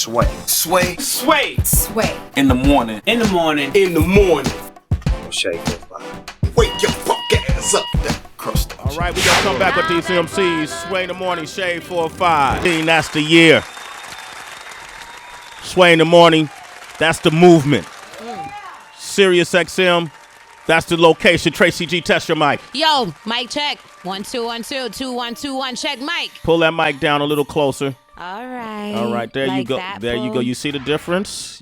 Sway. In the morning. Shake Wake your fuck ass up. That crust. All right, we gonna come back with these MCs. Sway in the morning, Shade 4-5. That's the year. Sway in the morning, that's the movement. Sirius XM, that's the location. Tracy G, test your mic. Yo, mic check. 1 2 1 2 2 1 2 1. Check mic. Pull that mic down a little closer. All right. All right, there like you go. That, there boo. you go. You see the difference?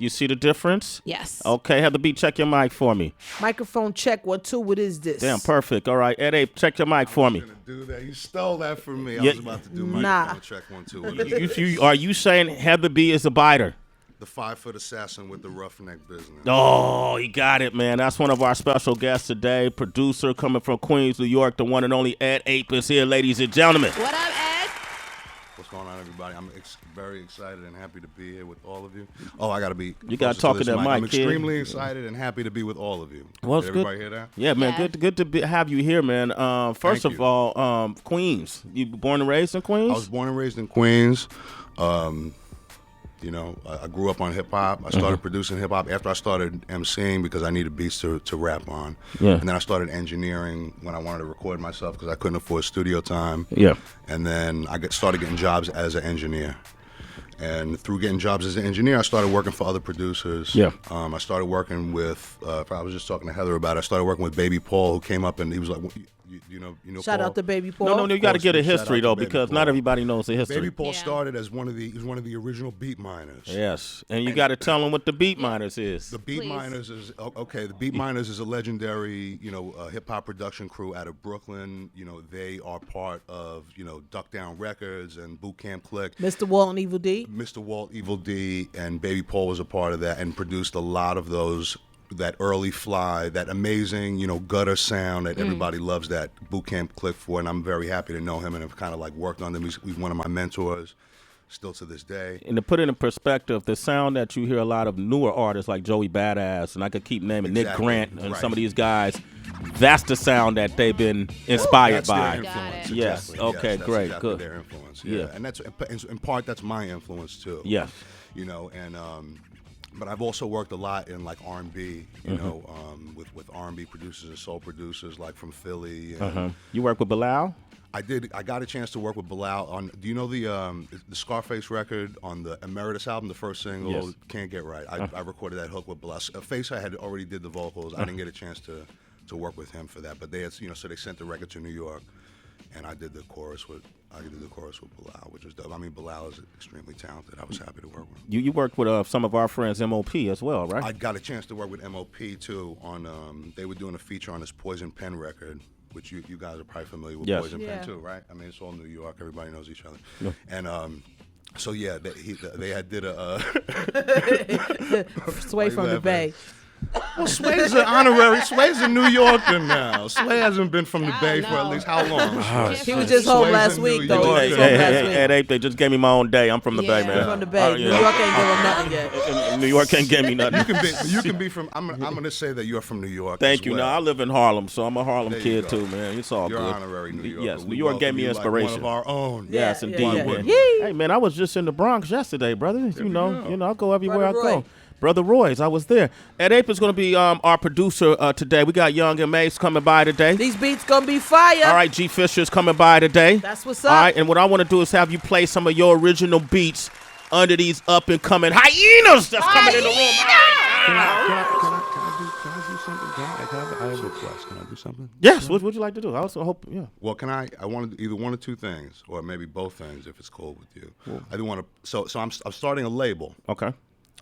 Yes. Okay, have the beat check your mic for me. Microphone check 1 2. What is this? Damn, perfect. All right, Ed Ape, check your mic for me. Do that. You stole that from me. I Yeah. was about to do my Nah. check 1 2. Are you saying Heather B is a biter? The 5-foot assassin with the roughneck business. Oh, he got it, man. That's one of our special guests today. Producer coming from Queens, New York. The one and only Ed Ape is here, ladies and gentlemen. What up, Ed? What's going on, everybody? I'm very excited and happy to be here with all of you. Oh, I got to be. You gotta closer talk this to that mic, I'm kid. extremely excited and happy to be with all of you. Well, Did it's good. everybody hear that? Yeah, man. Yeah. Good to have you here, man. First Thank of you. all, Queens. You born and raised in Queens? I was born and raised in Queens. You know, I grew up on hip hop. I started producing hip hop after I started MCing because I needed beats to rap on. Yeah. And then I started engineering when I wanted to record myself because I couldn't afford studio time. Yeah. And then I started getting jobs as an engineer. And through getting jobs as an engineer, I started working for other producers. Yeah. I started working with, I was just talking to Heather about it, I started working with Baby Paul, who came up and he was like, you know Shout Paul? out to Baby Paul. No, you got to get a Shout out history to though, Baby because Paul. not everybody knows the history. Baby Paul Yeah. started as he was one of the original beat miners. Yes, and you got to tell them what the beat miners is. The Beat Please. Miners is okay. The Beat Miners is a legendary, hip hop production crew out of Brooklyn. You know, they are part of, Duck Down Records and Boot Camp Click. Mr. Walt and Evil D. Mr. Walt, Evil D, and Baby Paul was a part of that and produced a lot of those. That early fly, that amazing, gutter sound that everybody loves that Boot Camp Click for, and I'm very happy to know him and have kind of like worked on him. He's one of my mentors, still to this day. And to put it in perspective, the sound that you hear a lot of newer artists like Joey Badass, and I could keep naming Nick Exactly, Grant and right. some of these guys, that's the sound that they've been inspired That's by. their influence. Yes, Exactly. okay, that's great, exactly good. Their influence, Yeah. and that's in part that's my influence too. Yes. But I've also worked a lot in like R&B, with R&B producers and soul producers like from Philly. And You work with Bilal? I got a chance to work with Bilal on. Do you know the Scarface record on the Emeritus album, the first single, Yes. Can't Get Right? I recorded that hook with Bilal. Face I had already did the vocals. I didn't get a chance to work with him for that, but they had, so they sent the record to New York, and I did the chorus with Bilal, which was dope. I mean, Bilal is extremely talented. I was happy to work with him. You worked with some of our friends, MOP, as well, right? I got a chance to work with MOP too on. They were doing a feetor on this Poison Pen record, which you guys are probably familiar with. Yes. Poison Yeah. Pen too, right? I mean, it's all New York. Everybody knows each other. Yeah. And so yeah, they had did a Sway from the Bay. Well, Sway's an honorary. Sway's a New Yorker now. Sway hasn't been from the Bay for at least how long? He was just home Sway's last in week, New though. York. He was Hey, home last hey, week. Ed Ape, they just gave me my own day. I'm from the Bay, Yeah. man. From the Bay. New York ain't give him nothing yet. New York ain't give me nothing. You can be from. I'm gonna say that you're from New York. Thank as you. well. Now I live in Harlem, so I'm a Harlem There you kid go. too, man. It's all You're good. honorary New Yorker. Yes, We New York gave welcome me you like inspiration. one of our own. Yes, Yeah, indeed, yeah, man. yeah. Hey, man, I was just in the Bronx yesterday, brother. You know, I go everywhere Brother I Roy. go. Brother Roy's, I was there. Ed Ape is going to be our producer today. We got Young and Mace coming by today. These beats gonna be fire. All right, G Fisher's coming by today. That's what's All up. right, and what I want to do is have you play some of your original beats under these up and coming hyenas that's coming in the room. Can I do something? I have a request. Can I do something? Yes, what would you like to do? I also hope, yeah. Well, I want to do either one or two things, or maybe both things, if it's cool with you. I do want to. So I'm starting a label. Okay.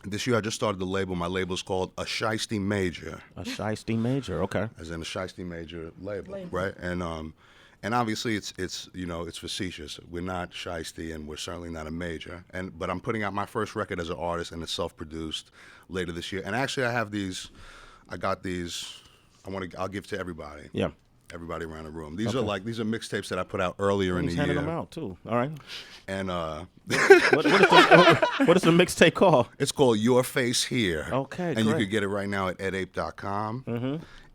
This year I just started the label. My label is called A Shiesty Major, A Shiesty Major, okay. as in a Shiesty Major label, right? And obviously it's facetious. We're not shiesty, and we're certainly not a major. But I'm putting out my first record as an artist, and it's self-produced later this year. And actually, I got these. I'll give to everybody. Yeah. Everybody around the room. These are mixtapes that I put out earlier in the He's year. handing them out too. All right. And What is the mixtape called? it's called Your Face Here. Okay, And you great. can get it right now at edape.com.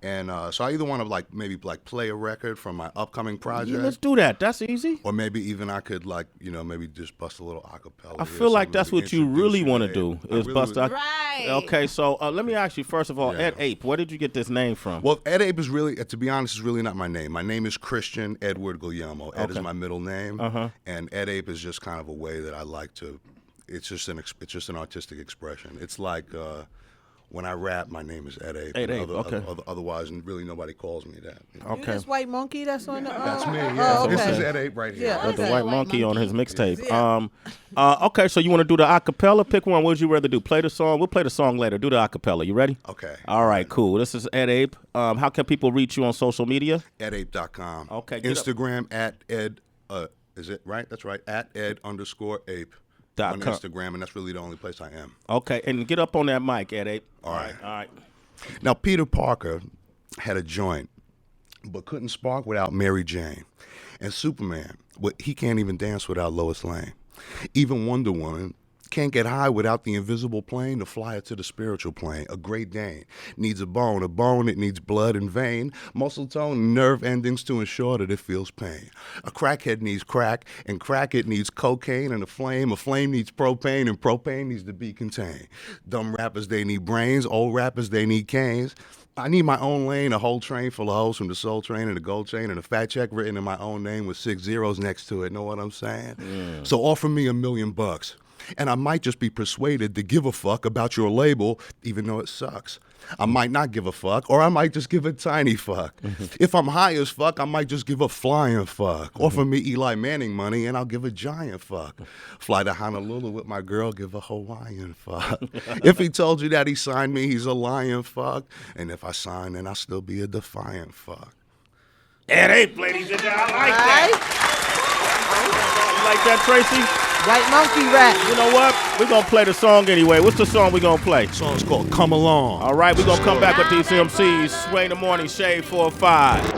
And so I either want to maybe play a record from my upcoming project. Yeah, let's do that. That's easy. Or maybe even I could maybe just bust a little acapella. I feel like that's what you really want to do is bust a. Right. Okay, so let me ask you first of all, Ed Ape, where did you get this name from? Well, Ed Ape is really, to be honest, is really not my name. My name is Christian Edward Guillermo. Ed is my middle name, and Ed Ape is just kind of a way that I like to. It's just an artistic expression. It's like. When I rap, my name is Ed Ape. Ed Ape, okay. Otherwise, really nobody calls me that. Okay. You this white monkey that's on the. That's me. Yeah. Oh, okay. This is Ed Ape right here. Yeah. The white monkey on his mixtape. Yeah. Okay, so you want to do the acapella? Pick one. What would you rather do? Play the song? We'll play the song later. Do the acapella. You ready? Okay. All right, cool. This is Ed Ape. How can people reach you on social media? EdApe.com. Okay. Instagram at Ed. Is it right? That's right. At Ed_Ape. On Instagram, and that's really the only place I am. Okay, and get up on that mic, Ed Ape. All right. All right. Now, Peter Parker had a joint, but couldn't spark without Mary Jane. And Superman, he can't even dance without Lois Lane. Even Wonder Woman can't get high without the invisible plane to fly it to the spiritual plane. A Great Dane needs a bone it needs blood and vein, muscle tone and nerve endings to ensure that it feels pain. A crackhead needs crack, and crack it needs cocaine, and a flame needs propane, and propane needs to be contained. Dumb rappers, they need brains, old rappers, they need canes. I need my own lane, a whole train full of hoes from the Soul Train and the Gold Chain and a fat check written in my own name with 6 zeros next to it. Know what I'm saying? Yeah. So offer me $1 million. And I might just be persuaded to give a fuck about your label, even though it sucks. I might not give a fuck, or I might just give a tiny fuck. If I'm high as fuck, I might just give a flying fuck. Offer me Eli Manning money, and I'll give a giant fuck. Fly to Honolulu with my girl, give a Hawaiian fuck. If he told you that he signed me, he's a lying fuck. And if I sign, then I'll still be a defiant fuck. Ed Ape, ladies and gentlemen, I like that. You like that, Tracy? White monkey rap. You know what? We're going to play the song anyway. What's the song we're going to play? The song's called Come Along. All right, we're going to come back with these MCs. Sway in the morning, Shade 45.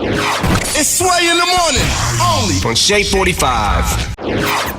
It's Sway in the morning, only on Shade 45.